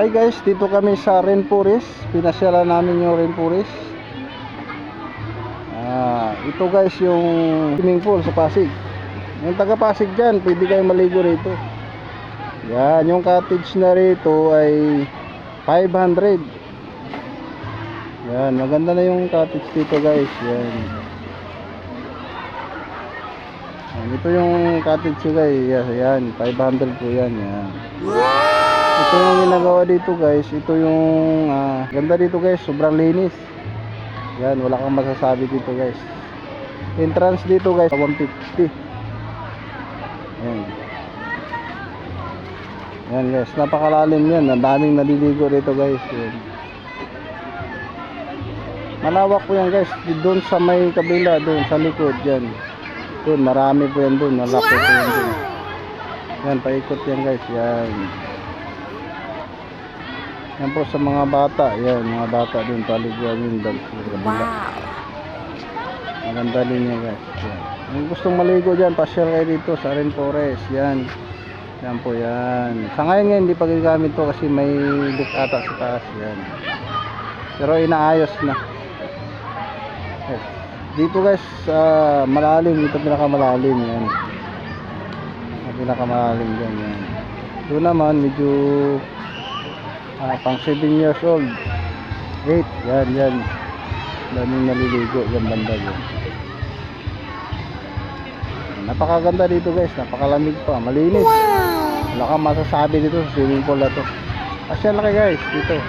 Hi guys, dito kami sa Rainforest. Pinasyalan namin yung Rainforest. Ito guys yung swimming pool sa Pasig. Yung taga Pasig dyan, pwede kayong maligo rito. Yan, yung cottage na rito ay 500. Yan, maganda na yung cottage dito guys. Yan. Ito yung cottage guys. Yan, 500 po yan. Yan. Ito yung ginagawa dito guys. Ito yung ganda dito guys. Sobrang linis. Yan, wala kang masasabi dito guys. Entrance dito guys 150. Yan. Yan guys, napakalalim yan. Ang daming naliligo dito guys. Yan. Malawak po yan guys. Doon sa may kabila, doon sa likod yan. Doon, marami po yan doon. Malaki po yan doon. Yan, paikot yan guys. Yan. Yan po sa mga bata. Yan, mga bata doon. Paliguan yun doon. Wow. Maganda din yan guys. Yan. Kung gustong maligo dyan, pasyal kayo dito sa Rainforest. Yan. Yan po yan. Sa ngayon hindi pa ginagamit to kasi may leak ata sa taas. Yan. Pero inaayos na. Yes. Dito guys, malalim. Ito pinakamalalim. Yan. Pinakamalalim dyan. Yan. Doon naman medyo pang 7 years old. 8. Yan, yan. Daming naliligo. Yan banda yan. Napakaganda dito guys. Napakalamig pa. Malinis. Wala kang masasabi dito sa swimming pool na to. Asya laki guys dito.